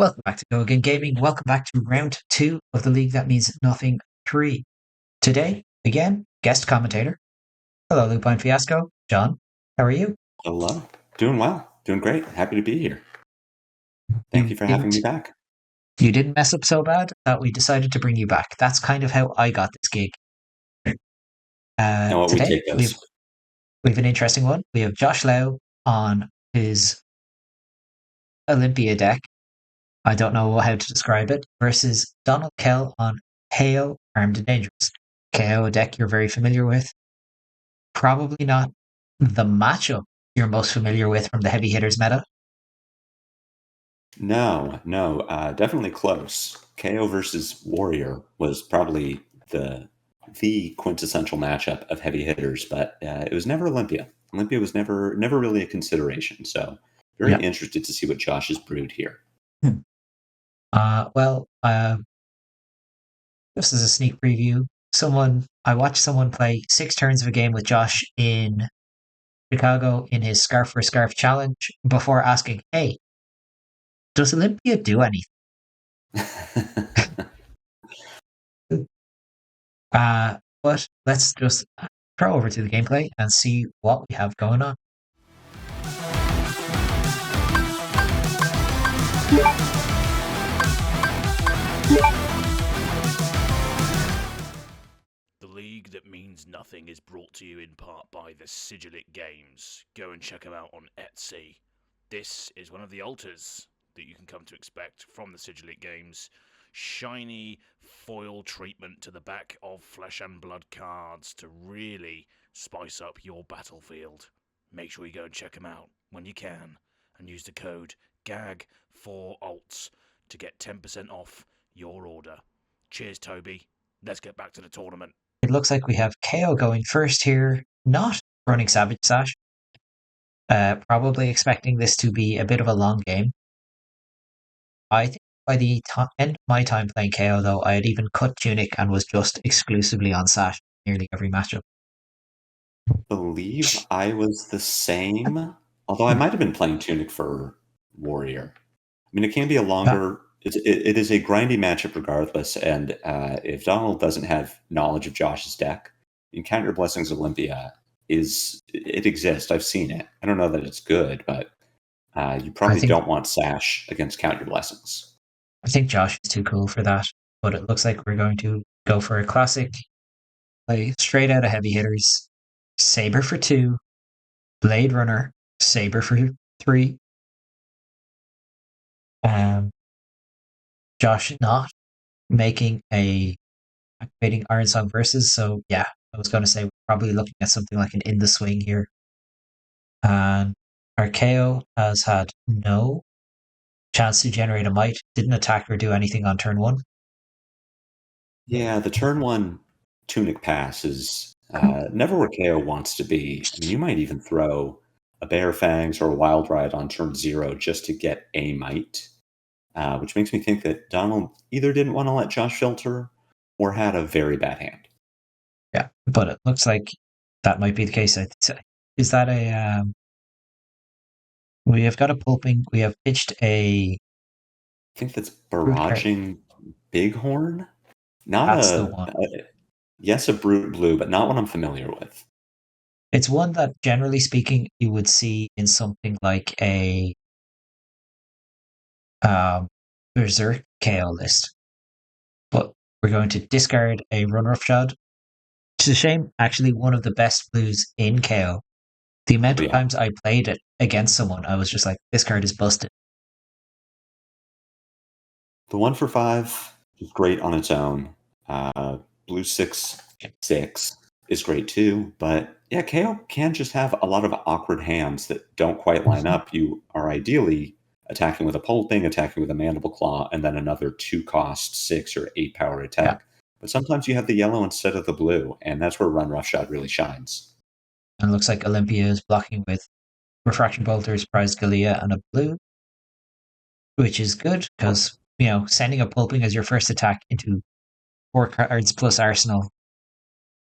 Welcome back to Go Again Gaming. Welcome back to round 2 of the League That Means Nothing 3. Today, again, guest commentator. Hello, Lupine Fiasco. John, how are you? Hello. Doing well. Doing great. Happy to be here. Thank You you for having didn't me back. you didn't mess up so bad that we decided to bring you back. That's kind of how I got this gig. And what we Today, take we've those. we've an interesting one. We have Josh Lau on his Olympia deck. I don't know how to describe it, versus Donald Kell on Kayo Armed and Dangerous. Kayo, a deck you're very familiar with. Probably not the matchup you're most familiar with from the heavy hitters meta. No, definitely close. KO versus Warrior was probably the quintessential matchup of heavy hitters, but it was never Olympia. Olympia was never really a consideration. So very Yeah. interested to see what Josh has brewed here. Well, just as a sneak preview, I watched someone play 6 turns of a game with Josh in Chicago in his Scarf for Scarf challenge before asking, "Hey, does Olympia do anything?" But let's just throw over to the gameplay and see what we have going on. The League That Means Nothing is brought to you in part by the Sigillit Games. Go and check them out on Etsy. This is one of the altars that you can come to expect from the Sigillit Games. Shiny foil treatment to the back of Flesh and Blood cards to really spice up your battlefield. Make sure you go and check them out when you can and use the code GAG4ALTS to get 10% off your order. Cheers, Toby. Let's get back to the tournament. It looks like we have Kayo going first here, not running Savage Sash. Probably expecting this to be a bit of a long game. I think by the end of my time playing KO, though, I had even cut Tunic and was just exclusively on Sash nearly every matchup. Believe I was the same, although I might have been playing Tunic for Warrior. I mean, it can be a Uh, longer. It is a grindy matchup regardless, and if Donald doesn't have knowledge of Josh's deck, Encounter Blessings Olympia it exists. I've seen it. I don't know that it's good, but you I probably think don't want Sash against Counter Blessings. I think Josh is too cool for that, but it looks like we're going to go for a classic play straight out of heavy hitters. Saber for 2, Blade Runner, Saber for 3. Um, Josh not making a activating Iron Song versus, so yeah, I was going to say we're probably looking at something like an in the swing here. And Archeo has had no chance to generate a might, didn't attack or do anything on turn 1. Yeah, the turn one Tunic pass is never where KO wants to be. I mean, you might even throw a Bear Fangs or a Wild Ride on turn 0 just to get a might. Which makes me think that Donald either didn't want to let Josh filter or had a very bad hand. Yeah, but it looks like that might be the case. Is that a we have got a pulping. We have pitched a I think that's brute card. barraging Bighorn. Not That's the one. yes, a brute blue, but not one I'm familiar with. It's one that, generally speaking, you would see in something like a Berserk KO list. But we're going to discard a Run Roughshod. It's a shame, actually, one of the best blues in KO. The amount Oh of yeah, times I played it against someone, I was just like, this card is busted. the 1 for 5 is great on its own. Blue 6/6 is great too, but yeah, KO can just have a lot of awkward hands that don't quite line up. You are ideally attacking with a pulping, attacking with a mandible claw, and then another 2 cost 6 or 8 power Yeah, attack. But sometimes you have the yellow instead of the blue, and that's where Run Roughshod really shines. and it looks like Olympia is blocking with Refraction Bolters, Prized Galea, and a blue, which is good because, sending a pulping as your first attack into 4 cards plus Arsenal,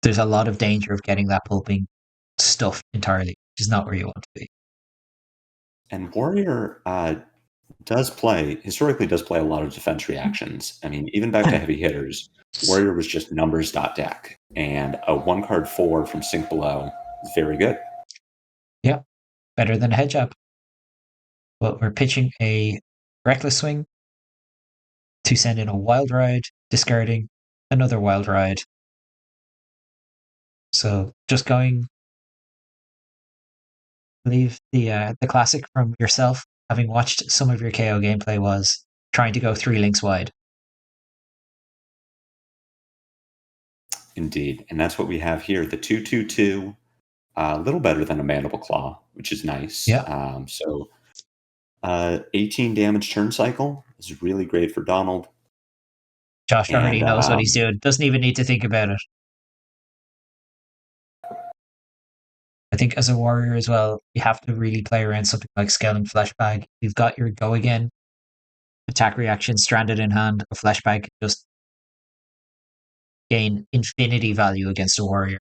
there's a lot of danger of getting that pulping stuffed entirely, which is not where you want to be. And Warrior historically does play a lot of defense reactions. I mean, even back to heavy hitters, Warrior was just numbers.deck, and a 1-card 4 from Sink Below is very good. Yeah, better than a head jab. But we're pitching a Reckless Swing to send in a Wild Ride, discarding another Wild Ride. So just going, leave the classic from yourself, having watched some of your KO gameplay, was trying to go 3 links wide. Indeed, and that's what we have here. The 2/2/2, a little better than a Mandible Claw, which is nice. Yeah. 18 damage turn cycle is really great for Donald. Josh already And knows what he's doing. Doesn't even need to think about it. I think as a warrior as well, you have to really play around something like Scaling Fleshbag. You've got your Go Again attack reaction stranded in hand. A Fleshbag can just gain infinity value against a warrior.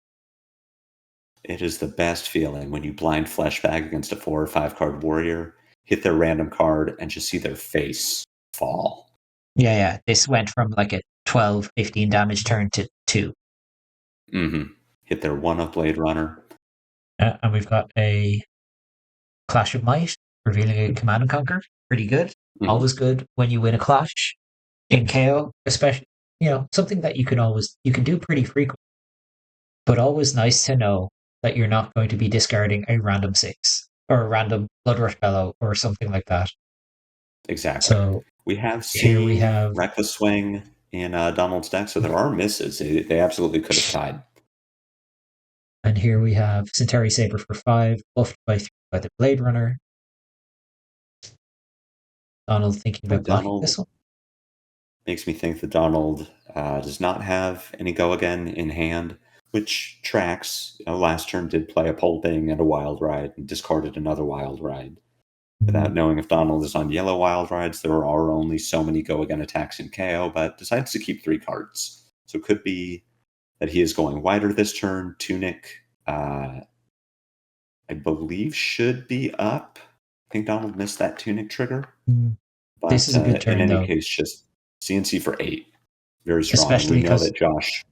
it is the best feeling when you blind Fleshbag against a 4 or 5 card warrior, hit their random card, and just see their face fall. Yeah. This went from like a 12, 15 damage turn to 2. Hit their 1 of Blade Runner. And we've got a Clash of Might, revealing a Command and Conquer. Pretty good. Always good when you win a clash in KO, especially, something that you can do pretty frequently. But always nice to know that you're not going to be discarding a random 6 or a random Bloodrush Fellow or something like that. Exactly. So we have here we seen have Reckless Swing in Donald's deck, so there are misses. They absolutely could have tied. And here we have Centauri Saber for 5, buffed by 3 by the Blade Runner. Donald thinking about blocking this one. Makes me think that Donald does not have any Go Again in hand, which tracks. Last turn did play a Pulping and a Wild Ride and discarded another Wild Ride. Without knowing if Donald is on yellow Wild Rides, there are only so many Go Again attacks in KO, but decides to keep 3 cards. So it could be that he is going wider this turn. Tunic, I believe, should be up. I think Donald missed that Tunic trigger. But this is a good turn, in any though. case, just CNC for 8. Very strong. Especially we know that Josh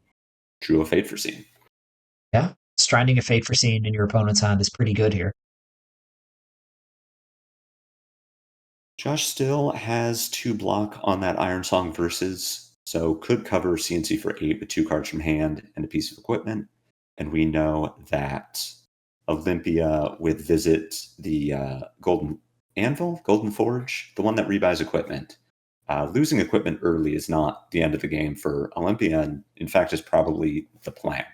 drew a Fate Foreseen. Yeah, stranding a Fate Foreseen in your opponent's hand is pretty good here. Josh still has 2 block on that Iron Song Versus, so could cover CNC for 8 with 2 cards from hand and a piece of equipment. And we know that Olympia with Visit, the Golden Forge, the one that rebuys equipment. Losing equipment early is not the end of the game for Olympia, and in fact is probably the plan.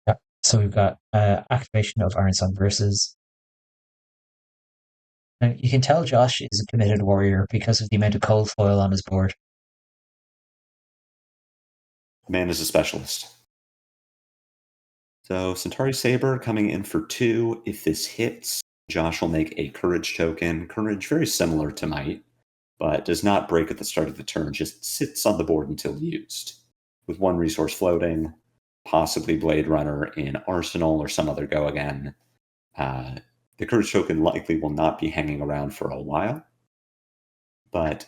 Yeah. So we've got activation of Iron Song Versus. Now, you can tell Josh is a committed warrior because of the amount of cold foil on his board. The man is a specialist. So Centauri Saber coming in for 2. If this hits, Josh will make a Courage token. Courage, very similar to Might, but does not break at the start of the turn, just sits on the board until used. With 1 resource floating, possibly Blade Runner in Arsenal or some other Go Again. The Courage token likely will not be hanging around for a while, but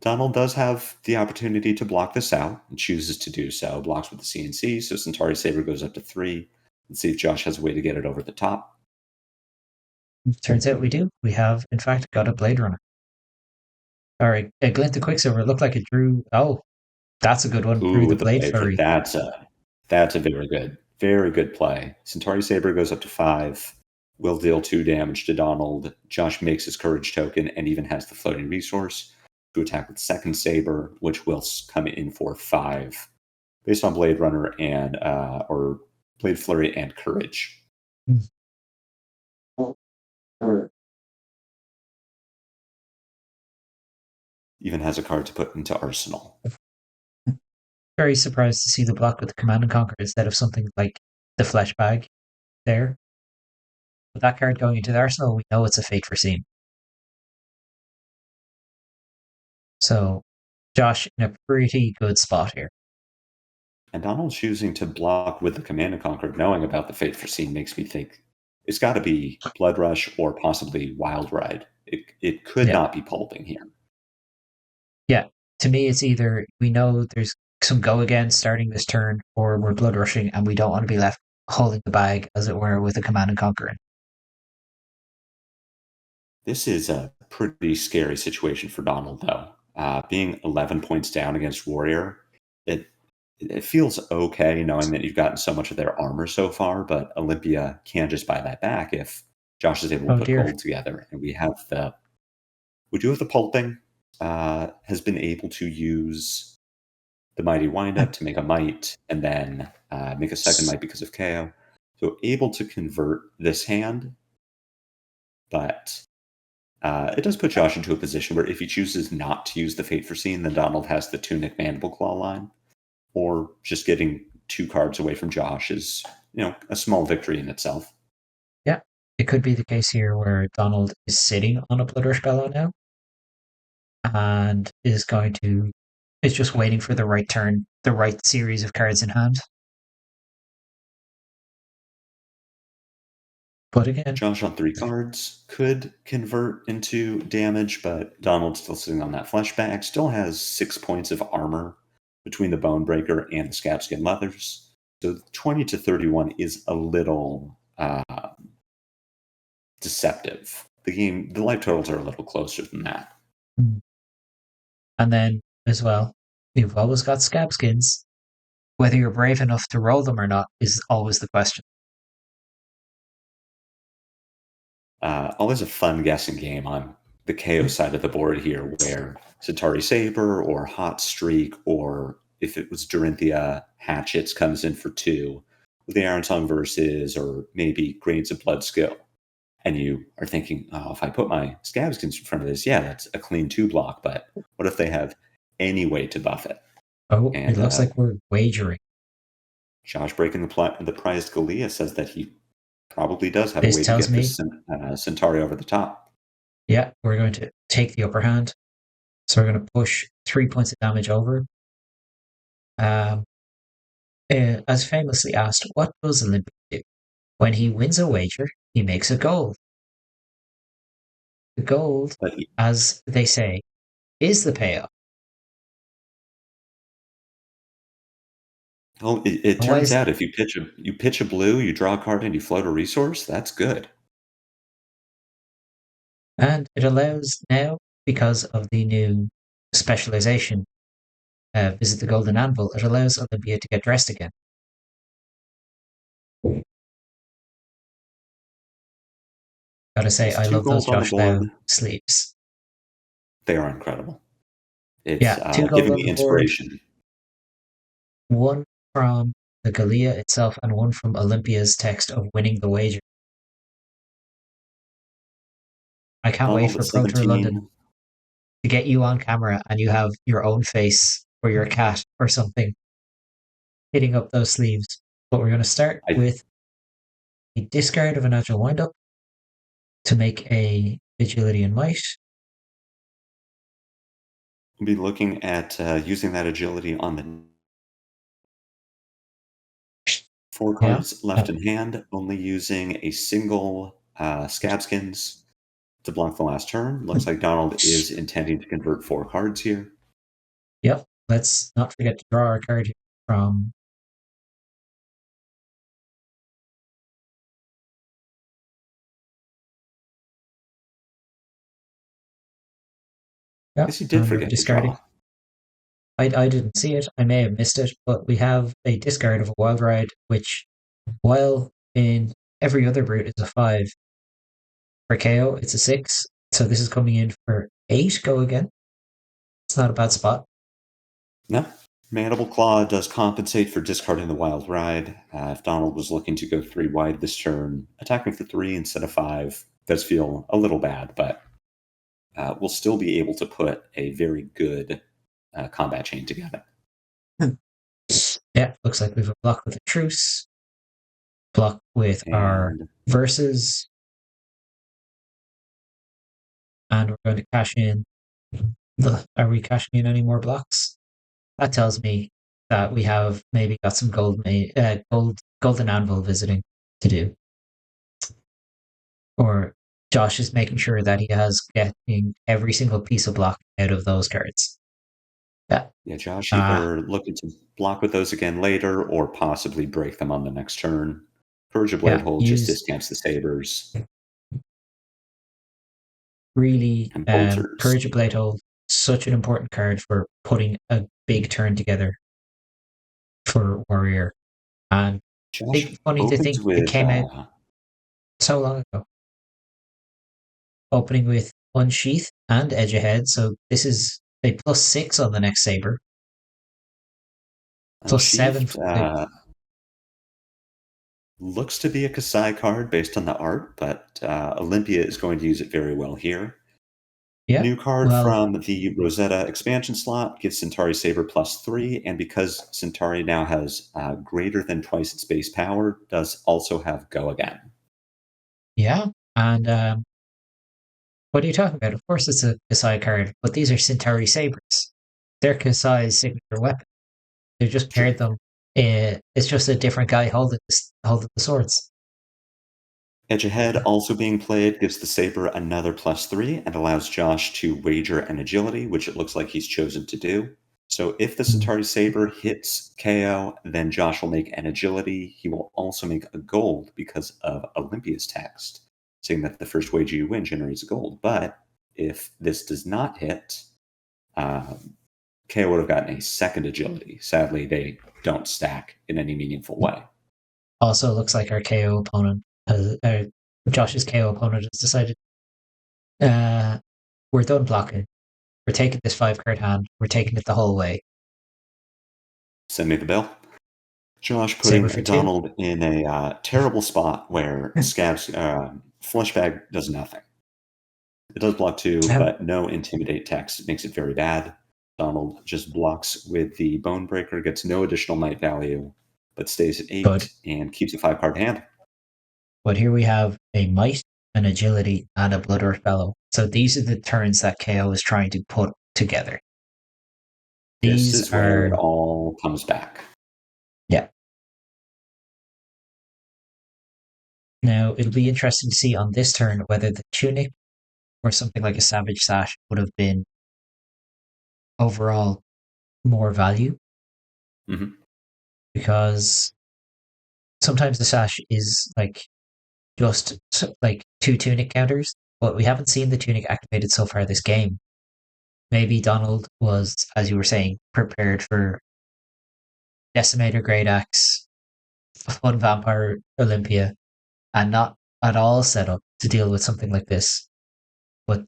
Donald does have the opportunity to block this out and chooses to do so. Blocks with the CNC, so Centauri Saber goes up to 3. Let's see if Josh has a way to get it over the top. Turns out we do. We have, in fact, got a Blade Runner. All right, Glint the Quicksilver looked like it drew. Oh, that's a good one. Drew the Blade Flurry. That's a very good play. Centauri Saber goes up to 5. Will deal 2 damage to Donald. Josh makes his Courage token and even has the floating resource to attack with second Saber, which will come in for 5, based on Blade Runner and or Blade Flurry and Courage. Even has a card to put into Arsenal. Very surprised to see the block with the Command and Conquer instead of something like the Fleshbag there. With that card going into the Arsenal, we know it's a Fate Foreseen. So, Josh in a pretty good spot here. And Donald choosing to block with the Command and Conquer, knowing about the Fate Foreseen, makes me think it's got to be Blood Rush or possibly Wild Ride It could Yeah. not be pulping here. Yeah. To me, it's either we know there's some go again starting this turn, or we're blood rushing and we don't want to be left holding the bag, as it were, with a command and conquering. This is a pretty scary situation for Donald, though. Being 11 points down against Warrior, it feels okay knowing that you've gotten so much of their armor so far, but Olympia can just buy that back if Josh is able to Oh put dear. gold together. And we do have the pulping, has been able to use the mighty windup to make a might, and then make a second might because of Kayo. So able to convert this hand, but it does put Josh into a position where if he chooses not to use the Fate Foreseen, then Donald has the Tunic Mandible Claw line, or just getting 2 cards away from Josh is, a small victory in itself. Yeah. It could be the case here where Donald is sitting on a Blood Rush Bellow now and is just waiting for the right turn, the right series of cards in hand. But again, Josh on 3 cards could convert into damage, but Donald's still sitting on that flashback, still has 6 points of armor between the Bonebreaker and the Scabskin Leathers. So 20 to 31 is a little deceptive. The life totals are a little closer than that. and then as well, you've always got scab skins. Whether you're brave enough to roll them or not is always the question. Always a fun guessing game on the KO side of the board here, where Centauri Saber or Hot Streak, or if it was Dorinthia, Hatchets comes in for 2, with the Iron Tongue versus, or maybe Grains of Blood Skill. And you are thinking, oh, if I put my Scabskins in front of this, yeah, that's a clean 2 block, but what if they have any way to buff it? Oh, And it looks like we're wagering. Josh breaking the prized Galea says that he probably does have a This way to tells get me, this Centauri over the top. yeah, we're going to take the upper hand. So we're going to push 3 points of damage over. As famously asked, what does Olympia do? When he wins a wager, he makes a gold. The gold, But as they say, is the payoff. well, it And why turns is out if you pitch a blue, you draw a card, and you float a resource, that's good. And it allows now, because of the new specialization, visit the Golden Anvil, it allows Olympia to get dressed again. Gotta say, Yes, I 2 love those gold on the Josh Lau board. sleeves. They are incredible. It's Yeah, 2 gold giving on me the board, inspiration. one from the Galea itself, and one from Olympia's text of winning the wager. I can't wait Donald for at Pro Tour London 17. to get you on camera and you have your own face or your cat or something hitting up those sleeves. But we're going to start I'd with a discard of a natural windup to make a agility and might. be looking at using that agility on the 4 Yeah. cards left in hand, only using a single Scabskins to block the last turn. Looks like Donald is intending to convert 4 cards here. Yep. Let's not forget to draw our card here from. I Yeah, guess he did and we're forget to discarding. draw. I didn't see it. I may have missed it, but we have a discard of a wild ride, which, while in every other brute is a 5, for KO it's a 6. So this is coming in for 8. Go again. It's not a bad spot. No. Mandible Claw does compensate for discarding the Wild Ride. If Donald was looking to go 3 wide this turn, attacking for 3 instead of 5 does feel a little bad, but we'll still be able to put a very good combat chain together. Yeah, looks like we have a block with a truce, block with our And verses, and we're going to cash in. Are we cashing in any more blocks? That tells me that we have maybe got some golden anvil visiting to do, or Josh is making sure that he has getting every single piece of block out of those cards. Yeah. Yeah, Josh Ah, either looking to block with those again later or possibly break them on the next turn. Purge of Blade yeah. Hold just Use discounts the sabers really and bolters. Purge of Blade Hole, such an important card for putting a big turn together for Warrior. And Josh funny to opens think it with came out so long ago. Opening with Unsheath and Edge Ahead, so this is a +6 on the next Saber. +7 Unsheathed. for the Looks to be a Kasai card based on the art, but Olympia is going to use it very well here. yeah. New card Well, from the Rosetta expansion slot gives Centauri Saber +3, and because Centauri now has greater than twice its base power, does also have Go Again. yeah. And what are you talking about? Of course, it's a Kasai card, but these are Centauri Sabers. They're Kasai's signature weapon. They just Sure. paired them. It's just a different guy holding the swords. Edge Ahead also being played gives the Saber another +3 and allows Josh to wager an agility, which it looks like he's chosen to do. So if the Centauri Saber hits KO, then Josh will make an agility. He will also make a gold because of Olympia's text, saying that the first wager you win generates a gold. But if this does not hit, KO would have gotten a second agility. Sadly, they don't stack in any meaningful way. Also, looks like our KO opponent, Josh's KO opponent, has decided, uh, we're done blocking. We're taking this 5 card hand. We're taking it the whole way. Send me the bill. Josh Saber putting for 2. Donald in a terrible spot where Scab's flesh bag does nothing. It does block 2, Um, but no intimidate text. It makes it very bad. Donald just blocks with the Bone Breaker, gets no additional night value, but stays at Good. 8 and keeps a 5-card hand. But here we have a Might, an Agility, and a Blood Earth Bellow. So these are the turns that KO is trying to put together. This These is where it are, all comes back. yeah. Now, it'll be interesting to see on this turn whether the Tunic or something like a Savage Sash would have been overall more value, Mm-hmm. because sometimes the Sash is like just like 2 Tunic counters, but we haven't seen the Tunic activated so far this game. Maybe Donald was, as you were saying, prepared for Decimator Great Axe, Fun Vampire Olympia, and not at all set up to deal with something like this. But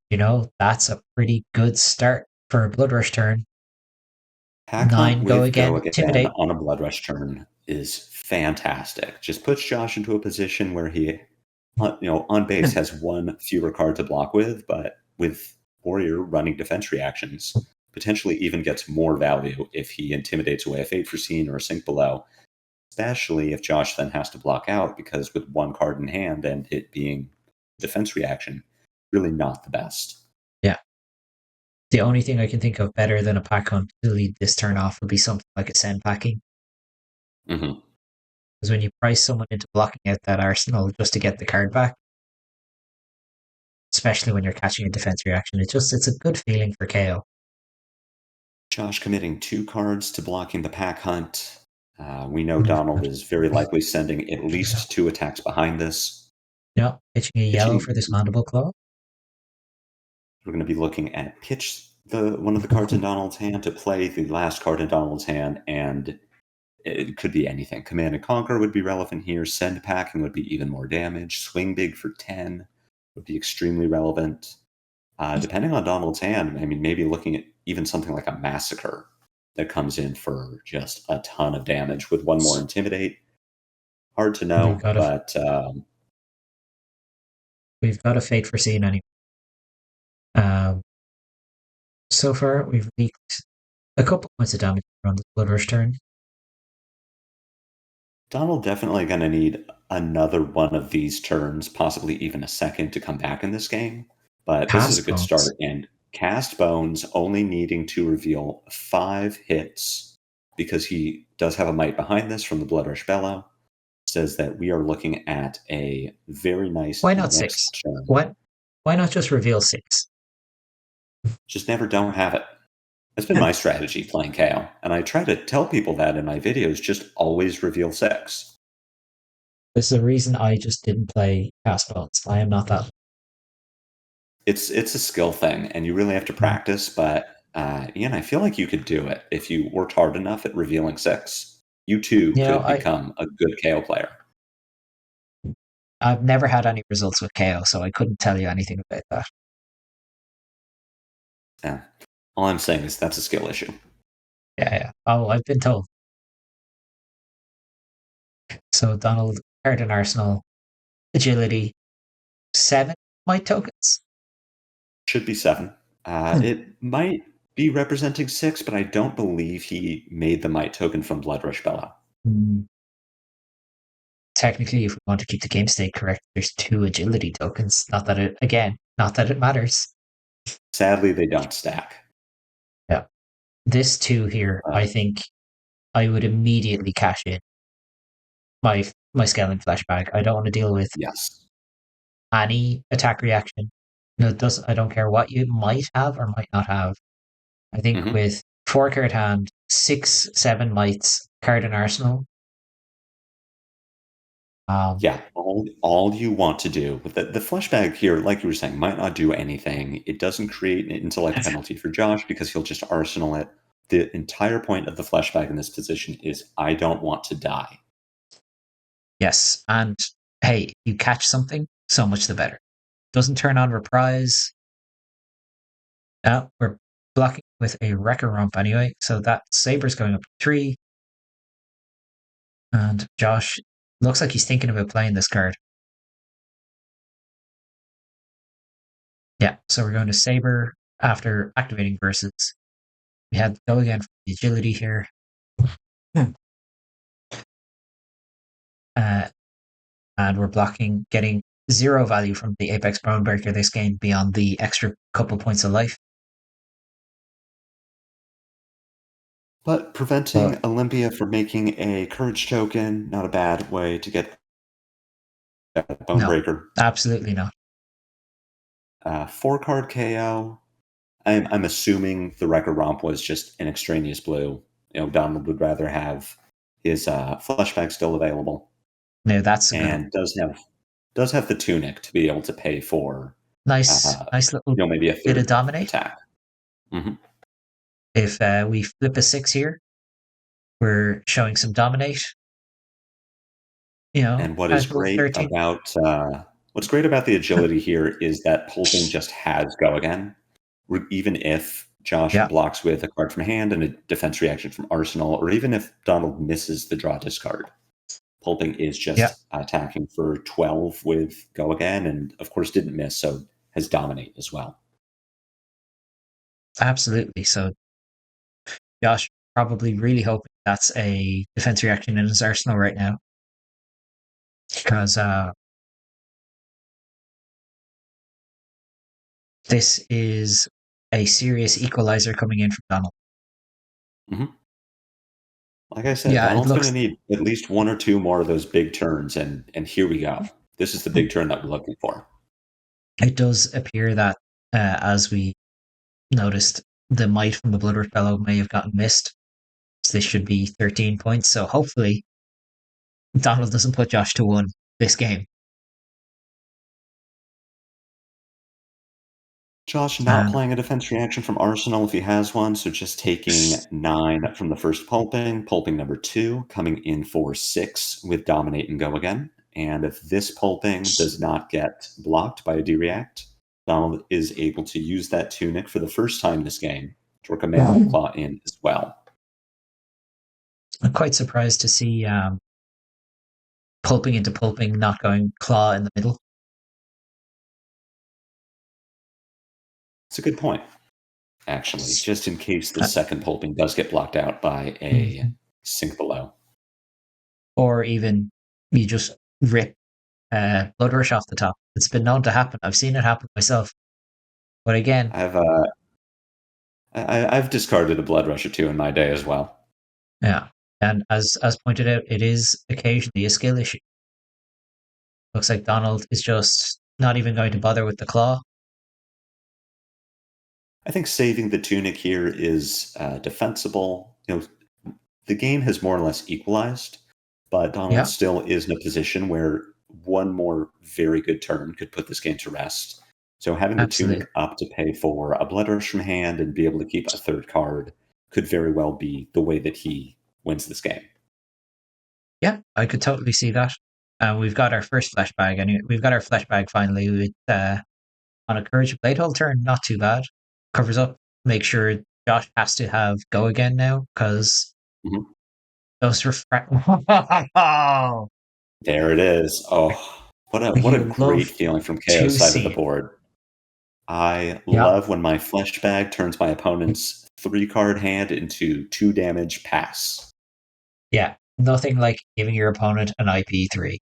that's a pretty good start for a Blood Rush turn. Pack Hunt 9 go with Go again, Again intimidate. on a Blood Rush turn is fantastic. Just puts Josh into a position where he, on base has one fewer card to block with, but with Warrior running defense reactions, potentially even gets more value if he intimidates away a Fate Foreseen or a Sink Below, especially if Josh then has to block out, because with one card in hand and it being defense reaction, really not the best. Yeah. The only thing I can think of better than a pack hunt to lead this turn off would be something like a send packing. Mm-hmm. Because when you price someone into blocking out that arsenal just to get the card back, especially when you're catching a defense reaction, it's a good feeling for KO. Josh committing 2 cards to blocking the Pack Hunt. We know Donald is very likely sending at least 2 attacks behind this. Yeah, pitching a yellow for this Mandible Claw. We're going to be looking at pitch one of the cards in Donald's hand to play the last card in Donald's hand, and it could be anything. Command and Conquer would be relevant here. Send Packing would be even more damage. Swing Big for 10 would be extremely relevant. Depending on Donald's hand, I mean, maybe looking at even something like a Massacre that comes in for just a ton of damage with one more Intimidate. Hard to know, but we've got a Fate Foreseen anyway. So far, we've leaked a couple points of damage on the Blood Rush turn. Donald definitely going to need another one of these turns, possibly even a second, to come back in this game. But this is a Cast good Bones. start. And Cast Bones only needing to reveal 5 hits, because he does have a Might behind this from the Blood Rush Bellow, says that we are looking at a very nice Why not next 6? turn. What? Why not just reveal 6? Just never don't have it. That's been my strategy playing KO, and I try to tell people that in my videos. Just always reveal 6. This is the reason I just didn't play cast bones. I am not that. It's a skill thing, and you really have to practice. But Ian, I feel like you could do it if you worked hard enough at revealing 6. You too You know, could become a good KO player. I've never had any results with KO, so I couldn't tell you anything about that. Yeah. All I'm saying is that's a skill issue. Yeah. Oh, I've been told. So Donald, card in Arsenal, agility, 7 might tokens. Should be 7. It might be representing 6, but I don't believe he made the might token from Bloodrush Bellow. Technically, if we want to keep the game state correct, there's 2 agility tokens. Not that it matters. Sadly, they don't stack. Yeah. This 2 here, I think I would immediately cash in my scaling flashback. I don't want to deal with any attack reaction. No, it does. I don't care what you might have or might not have. I think with 4 card hand, 6, 7 mites, card in Arsenal. All you want to do with the flashback here, like you were saying, might not do anything. It doesn't create an intellect penalty for Josh because he'll just arsenal it. The entire point of the flashback in this position is I don't want to die. Yes, and hey, you catch something, so much the better. Doesn't turn on reprise. Now we're blocking with a Wrecker Rump anyway, so that Saber's going up to 3. And Josh looks like he's thinking about playing this card. Yeah, so we're going to Saber after activating Versus. We had to go again for the agility here. And we're blocking, getting 0 value from the Apex Bone Breaker this game beyond the extra couple points of life. But preventing Olympia from making a courage token, not a bad way to get that Bone Breaker. Absolutely not. 4 card KO. I'm assuming the Wrecker Romp was just an extraneous blue. Donald would rather have his flashback still available. No, that's and does have the tunic to be able to pay for nice little maybe a bit of dominate attack. Mm-hmm. If we flip a 6 here, we're showing some dominate. And what is great about the agility here is that pulping just has go again. Even if Josh blocks with a card from hand and a defense reaction from Arsenal, or even if Donald misses the draw discard, pulping is just attacking for 12 with go again, and of course didn't miss, so has dominate as well. Absolutely. So Josh probably really hoping that's a defense reaction in his arsenal right now. Because this is a serious equalizer coming in from Donald. Mm-hmm. Like I said, Donald's going to need at least 1 or 2 more of those big turns, and here we go. This is the big turn that we're looking for. It does appear that, as we noticed, the might from the Bloodrush Bellow may have gotten missed. So this should be 13 points. So hopefully Donald doesn't put Josh to 1 this game. Josh not playing a defense reaction from Arsenal if he has one, so just taking 9 from the first pulping number 2, coming in for 6 with dominate and go again. And if this pulping does not get blocked by a D-react, Donald is able to use that tunic for the first time this game to work a Mammoth Claw in as well. I'm quite surprised to see pulping into pulping, not going claw in the middle. It's a good point, actually, just in case the second pulping does get blocked out by a sink below. Or even you just rip Blood Rush off the top. It's been known to happen. I've seen it happen myself. But again, I've discarded a Blood Rush or 2 in my day as well. Yeah, and as pointed out, it is occasionally a skill issue. Looks like Donald is just not even going to bother with the claw. I think saving the tunic here is defensible. The game has more or less equalized, but Donald Yeah, still is in a position where one more very good turn could put this game to rest. So having the absolutely. tunic up to pay for a blood rush from hand and be able to keep a third card could very well be the way that he wins this game. Yeah, I could totally see that. We've got our first flesh bag, and we've got our flesh bag finally with on a courage blade hole turn. Not too bad. Covers up. Make sure Josh has to have go again now because Mhm. those oh, There it is. Oh, what a you great love feeling from to Kayo's side of see the it. board. I Yeah, love when my flesh bag turns my opponent's 3-card hand into 2 damage pass. yeah. Nothing like giving your opponent an IP3.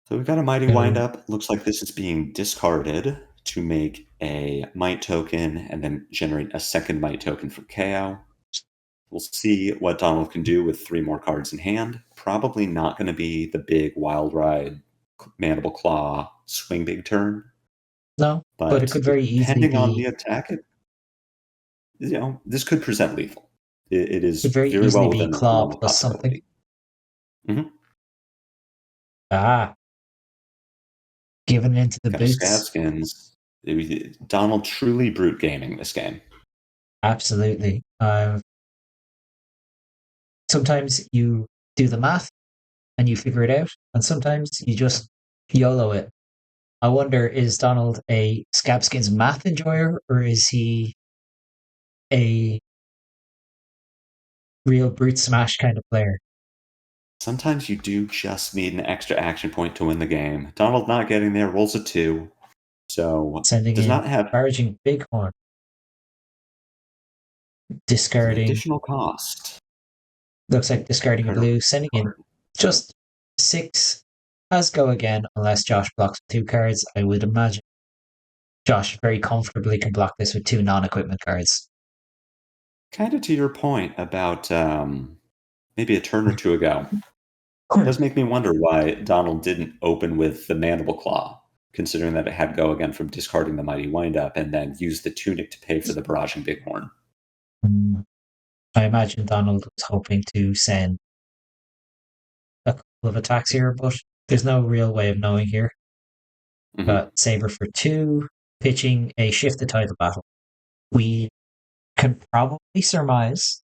So we've got a mighty wind So, up. Looks like this is being discarded to make a might token and then generate a second might token for Kayo. We'll see what Donald can do with 3 more cards in hand. Probably not going to be the big wild ride, mandible claw, swing big turn. no, but it But could very easily depending on be the attack, this could present lethal. It is very well within the claw realm of plus something. possibility. Mhm. Ah, given into the Got a scab boots. skins. Donald truly brute gaming this game. Absolutely. Sometimes you do the math and you figure it out, and sometimes you just YOLO it. I wonder, is Donald a Scabskins math enjoyer, or is he a real brute smash kind of player? Sometimes you do just need an extra action point to win the game. Donald not getting there rolls a 2, so Sending does in not have Barging Bighorn, an discarding, additional cost. looks like discarding a Card over blue, sending in card. just 6 as go again, unless Josh blocks 2 cards. I would imagine Josh very comfortably can block this with 2 non equipment cards. Kind of to your point about maybe a turn or two ago. Does make me wonder why Donald didn't open with the Mandible Claw, considering that it had go again from discarding the Mighty Windup and then use the Tunic to pay for the Barraging Bighorn. I imagine Donald was hoping to send a couple of attacks here, but there's no real way of knowing here. Hmm. Got Saber for 2, pitching a shift the title battle. We can probably surmise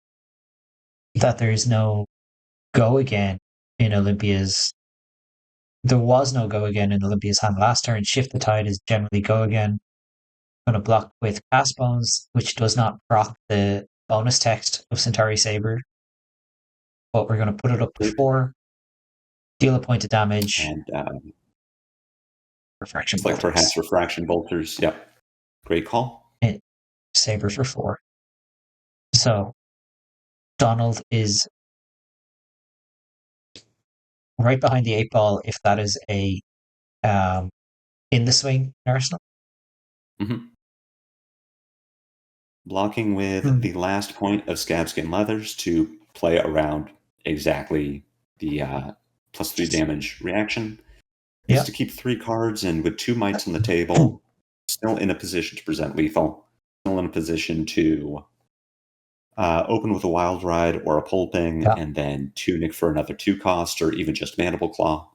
that there is no go again in Olympia's. There was no go again in Olympia's hand last turn. Shift the tide is generally go again. Going to block with Cast Bones, which does not proc the bonus text of Centauri Saber, but we're going to put it up to 4, deal a point of damage, And Refraction it's like Bolters. perhaps Refraction Bolters. Yep. Great call. And Saber for 4. So Donald is right behind the 8 ball if that is a um, in the swing in Arsenal. Hmm. Blocking with Mm. the last point of Scabskin Leathers to play around exactly the +3 damage reaction is Yeah, to keep 3 cards and with 2 mites on the table, still in a position to present lethal, still in a position to open with a Wild Ride or a Pulping, yeah, and then Tunic for another 2 cost, or even just Mandible Claw.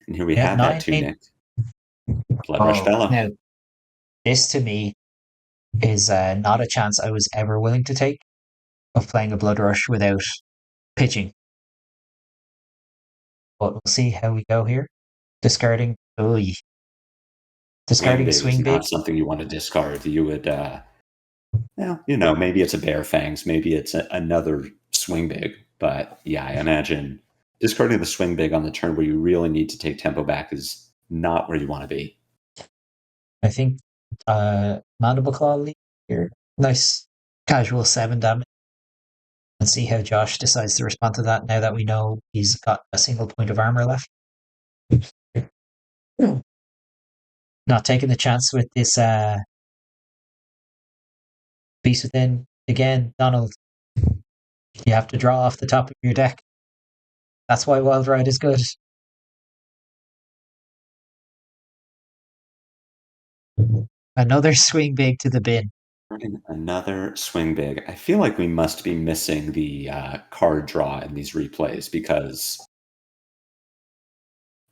And here we yeah. have that 9-8. Tunic. Blood Rush Oh, Bellow. now this to me is not a chance I was ever willing to take of playing a Blood Rush without pitching. But we'll see how we go here. Discarding, oh, Swing discarding Big is Swing Big. not something you want to discard. You would, maybe it's a Bear Fangs, maybe it's another Swing Big. But yeah, I imagine discarding the Swing Big on the turn where you really need to take tempo back is not where you want to be. I think Mandible Claw lead here. Nice casual 7 damage. And see how Josh decides to respond to that now that we know he's got a single point of armor left. Not taking the chance with this Beast Within. Again, Donald, you have to draw off the top of your deck. That's why Wild Ride is good. Another swing big to the bin. Another swing big. I feel like we must be missing the card draw in these replays because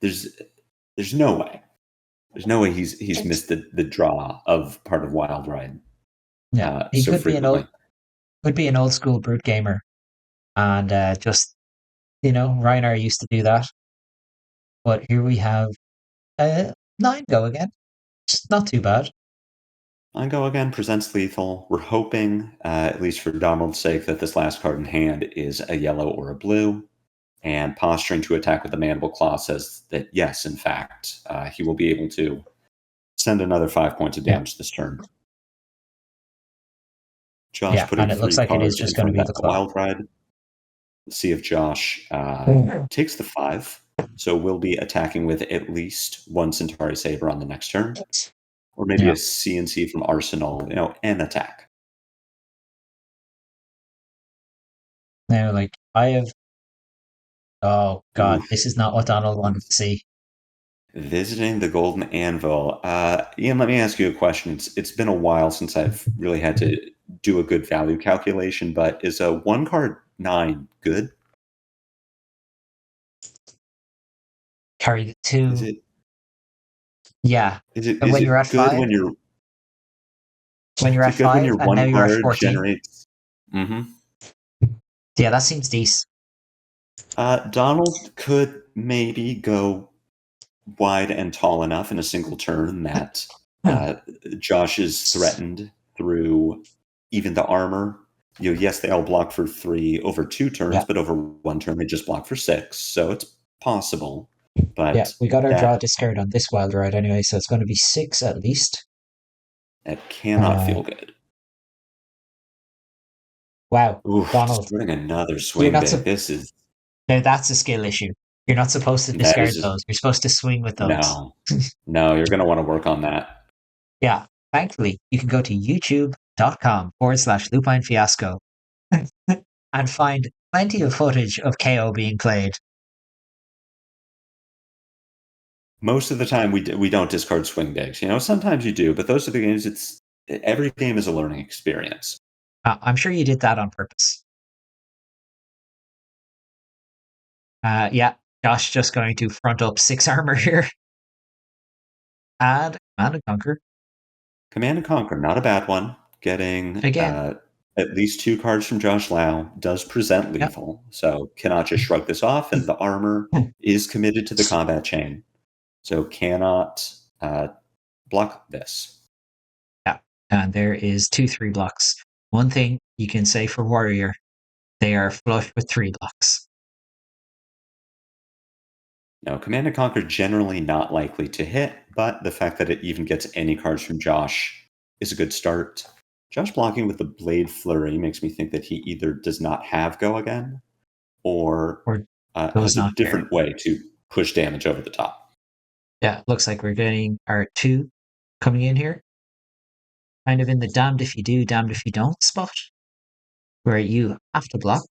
there's there's no way. There's no way he's missed the draw of part of Wild Ride Yeah, he so frequently. could be an old school brute gamer, and just Reiner used to do that. But here we have 9 go again. It's not too bad. I go again, presents lethal. We're hoping, at least for Donald's sake, that this last card in hand is a yellow or a blue. And posturing to attack with the Mandible Claw says that, yes, in fact, he will be able to send another 5 points of damage this turn. Josh Yeah, putting and it looks 3 like it is cards in just going to from be that the claw. Wild Ride. Let's see if Josh takes the 5. So we'll be attacking with at least 1 Centauri Saber on the next turn. Or maybe a CNC from Arsenal, an attack. Now, like, I have. Oh, God, Oof. this is not what Donald wanted to see. Visiting the Golden Anvil. Ian, let me ask you a question. It's been a while since I've really had to do a good value calculation, but is a 1 card 9 good? Carry the 2. Is it? Yeah. Is it? And Is when you're it at good 5, when you're? when you're Is at it good when 5, your and now 1 you're at card 14. generates? Mm-hmm. Yeah, that seems decent. Donald could maybe go wide and tall enough in a single turn that Josh is threatened through even the armor. Yes, they all block for 3 over 2 turns, Yeah. but over 1 turn they just block for 6. So it's possible. Yeah, But we got our draw that discard on this Wild Ride anyway, so it's going to be 6 at least. cannot feel good. Wow, Oof, Donald, discarding another you're swing not. big. This is Now that's a skill issue. You're not supposed to that is discard just those. You're supposed to swing with those. no. No, you're gonna want to work on that. Yeah, thankfully, you can go to youtube.com/lupine fiasco and find plenty of footage of KO being played. Most of the time we don't discard swing bigs. Sometimes you do, but those are the games. Every game is a learning experience. I'm sure you did that on purpose. Yeah, Josh just going to front up 6 armor here. And Command and Conquer. Command and Conquer, not a bad one. Getting Again. At least 2 cards from Josh Lau does present Yep. lethal, so cannot just shrug this off, and the armor is committed to the combat chain, so cannot block this. Yeah, and there is 2-3 blocks. One thing you can say for Warrior, they are flush with 3 blocks. No, Command and Conquer generally not likely to hit, but the fact that it even gets any cards from Josh is a good start. Josh blocking with the Blade Flurry makes me think that he either does not have Go Again or does has a not care. different way to push damage over the top. Yeah, looks like we're getting our 2 coming in here. Kind of in the damned if you do, damned if you don't spot, where you have to block.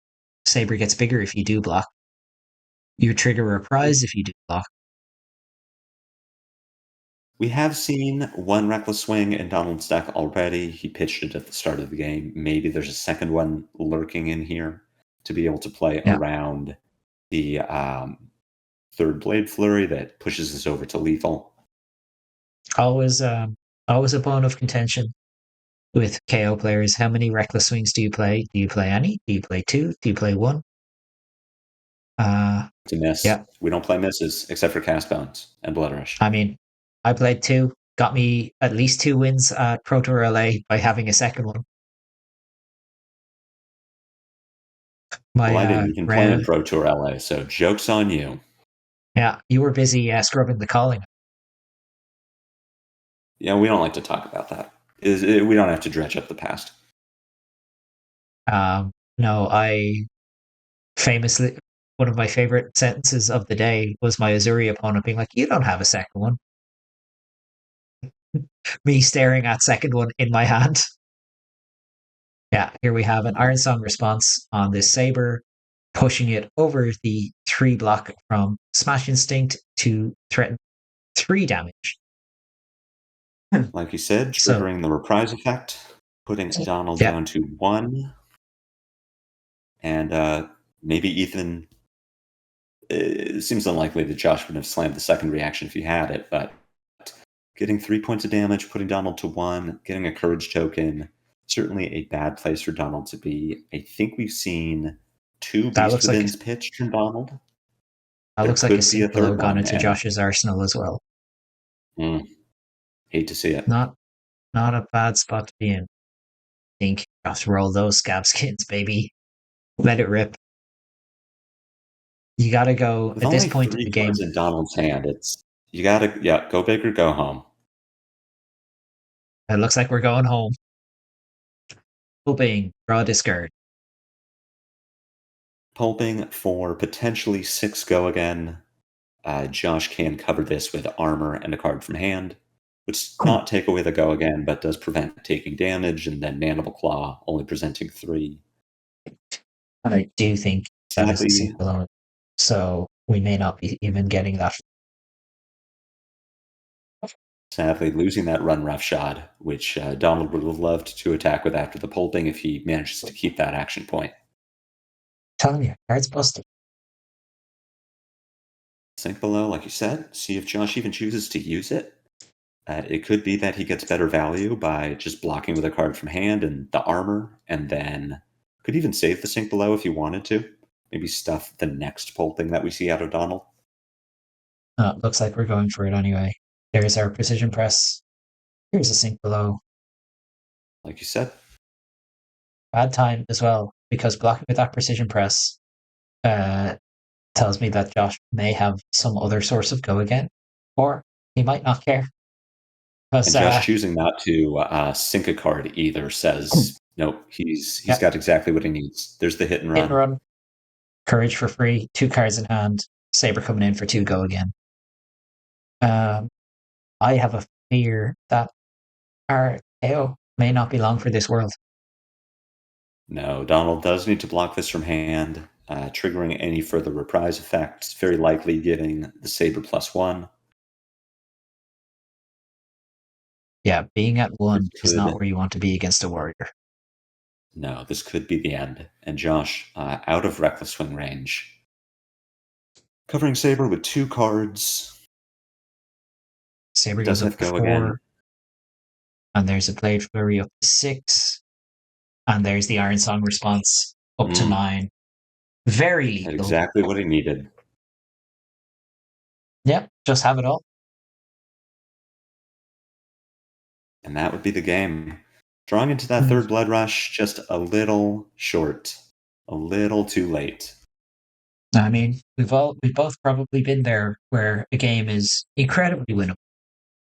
Saber gets bigger if you do block. You trigger Reprise if you do block. We have seen 1 Reckless Swing in Donald's deck already. He pitched it at the start of the game. Maybe there's a second one lurking in here to be able to play around the 3rd Blade Flurry that pushes us over to lethal. Always a bone of contention with KO players. How many Reckless Swings do you play? Do you play any? Do you play 2? Do you play 1? To miss. Yeah. We don't play misses except for Cast Bones and Blood Rush. I mean, I played 2. Got me at least 2 wins at Pro Tour LA by having a second one. Well, I didn't even play in Pro Tour LA, so joke's on you. Yeah, you were busy scrubbing the calling. Yeah, we don't like to talk about that. We don't have to dredge up the past. No, I famously, one of my favorite sentences of the day was my Azuri opponent being like, "You don't have a second one." Me staring at second one in my hand. Yeah, here we have an Iron Song response on this Saber, pushing it over the 3 block from Smash Instinct to threaten 3 damage. Like you said, So, triggering the reprise effect, putting Donald yeah, down to 1, and maybe even it seems unlikely that Josh would have slammed the second reaction if he had it, but getting 3 points of damage, putting Donald to 1, getting a courage token, certainly a bad place for Donald to be. I think we've seen 2 that Beast looks like Withins pitched from Donald. that There looks like a could be a sink below third gone one, into and Josh's arsenal as well. hate to see it. Not a bad spot to be in. Think just roll those scab skins, baby. Let it rip. You gotta go With at this only point in 3 the game. cards in Donald's hand, it's you gotta, yeah, go big or go home. It looks like we're going home. Hoping draw discard. Pulping for potentially 6 go again. Josh can cover this with armor and a card from hand, which does not take away the go again, but does prevent taking damage, and then Mandible Claw only presenting 3. And I do think that is a Sadly, sink below. So we may not be even getting that. sadly, losing that run roughshod, which Donald would have loved to attack with after the pulping if he manages to keep that action point. Telling you, cards busted. Sink below, like you said, see if Josh even chooses to use it. It could be that he gets better value by just blocking with a card from hand and the armor, and then could even save the sink below if he wanted to. Maybe stuff the next pulping that we see out of Donald. Looks like we're going for it anyway. There's our precision press. Here's a sink below. Like you said, Bad time as well, because blocking with that precision press tells me that Josh may have some other source of go again, or he might not care. and Because Josh choosing not to sink a card either says nope. He's yeah, got exactly what he needs. There's the hit and hit and run. run, courage for free, 2 cards in hand, saber coming in for 2 go again. I have a fear that our Kayo may not be long for this world. No, Donald does need to block this from hand, triggering any further reprise effects, very likely giving the saber +1. Yeah, being at 1 This is not could where you want to be against a warrior. No, this could be the end. And Josh, out of reckless swing range, covering saber with 2 cards. Saber goes Does up have to go again. 4, and there's a Blade Flurry up to 6, and there's the Iron Song response up to 9. Very Had lethal. exactly what he needed. Yep, just have it all. And that would be the game. Drawing into that third blood rush, just a little short. A little too late. I mean, we've both probably been there where a game is incredibly winnable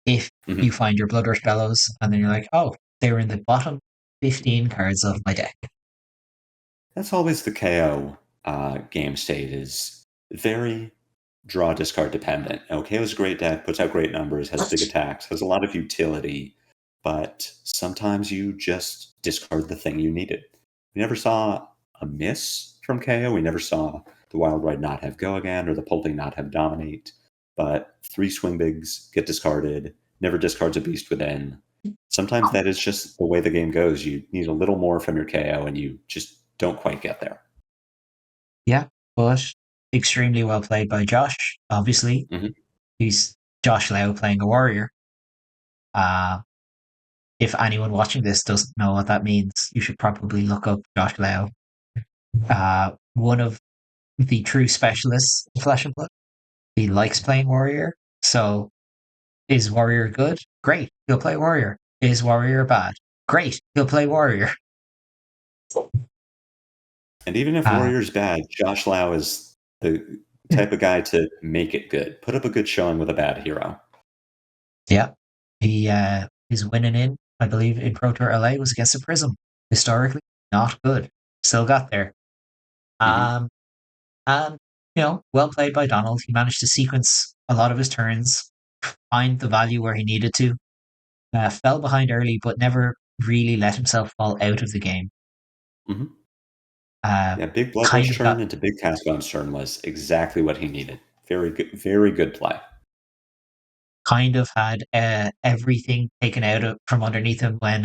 if you find your Blood Rush Bellows, and then you're like, oh, they were in the bottom 15 cards of my deck. That's always the KO game state, is very draw discard dependent. Now, KO's a great deck, puts out great numbers, has big attacks, has a lot of utility, but sometimes you just discard the thing you needed. We never saw a miss from KO. We never saw the Wild Ride not have go again or the Pulping not have dominate, but 3 swing bigs get discarded, never discards a Beast Within. Sometimes that is just the way the game goes. You need a little more from your KO and you just don't quite get there. Yeah, but extremely well played by Josh. Obviously, he's Josh Lau playing a warrior. If anyone watching this doesn't know what that means, you should probably look up Josh Lau. One of the true specialists in Flesh and Blood. He likes playing warrior. So, is warrior good? Great, he'll play warrior. Is warrior bad? Great, he'll play warrior. And even if Warrior's bad, Josh Lau is the type of guy to make it good. Put up a good showing with a bad hero. Yeah. He is winning in, I believe, in Pro Tour LA was against a Prism. Historically, not good. Still got there. And well played by Donald. He managed to sequence a lot of his turns, find the value where he needed to. Fell behind early, but never really let himself fall out of the game. Yeah, big Blood Kind Rush of turn into big Cast Bones turn was exactly what he needed. Very good play. kind of had everything taken from underneath him when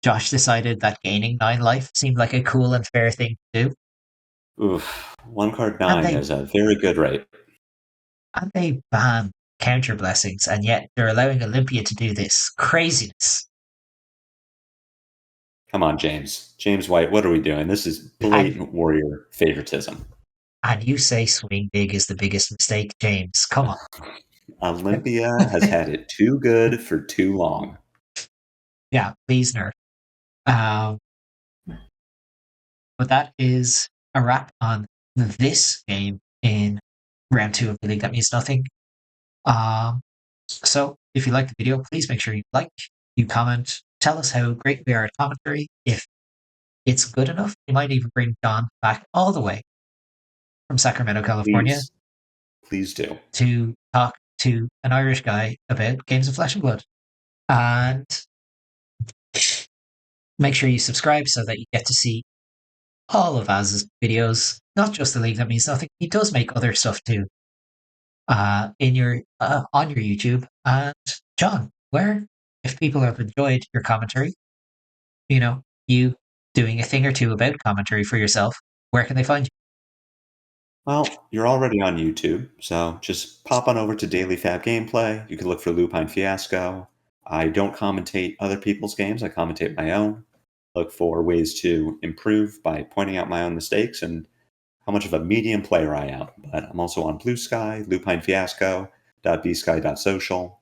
Josh decided that gaining 9 life seemed like a cool and fair thing to do. Oof, 1 card And 9 they is a very good rate. ban counter blessings, and yet they're allowing Olympia to do this craziness. Come on, James. James White, what are we doing? This is And blatant warrior favoritism. and you say swing big is the biggest mistake, James. Come on. Olympia has had it too good for too long. Yeah, please nerf. Um, but that is a wrap on this game in round 2 of the league. That means nothing. So if you like the video, please make sure you like, you comment, tell us how great we are at commentary. If it's good enough, we might even bring John back all the way from Sacramento, California, Please do. to talk to an Irish guy about games of Flesh and Blood. And make sure you subscribe so that you get to see all of Az's videos, not just the League That Means Nothing. He does make other stuff too in your on your YouTube. And John, where, if people have enjoyed your commentary, you doing a thing or two about commentary for yourself, where can they find you? Well, you're already on YouTube, so just pop on over to Daily Fab Gameplay. You can look for Lupine Fiasco. I don't commentate other people's games, I commentate my own. Look for ways to improve by pointing out my own mistakes and how much of a medium player I am. But I'm also on Blue Sky, lupinefiasco.bsky.social.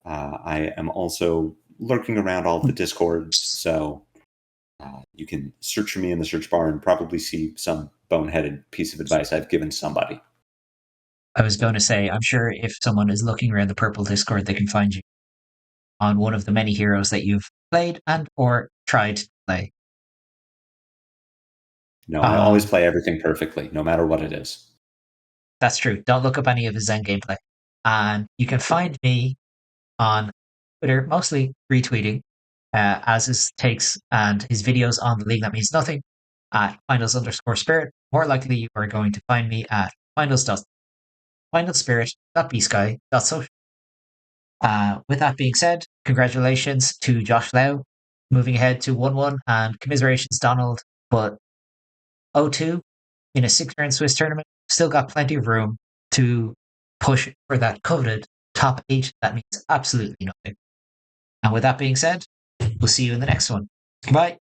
I am also lurking around all the Discords, so you can search for me in the search bar and probably see some boneheaded piece of advice I've given somebody. I was going to say, I'm sure if someone is looking around the purple Discord, they can find you on one of the many heroes that you've played and or tried to play. No, I always play everything perfectly, no matter what it is. That's true. Don't look up any of his Zen gameplay. And you can find me on Twitter, mostly retweeting as his takes and his videos on the League That Means Nothing at finals_spirit. More likely, you are going to find me at finalspirit.bsky.social. With that being said, congratulations to Josh Lau, moving ahead to 1-1, and commiserations, Donald. But 0-2 in a 6-round Swiss tournament, still got plenty of room to push for that coveted top 8. That means absolutely nothing. And with that being said, we'll see you in the next one. Goodbye.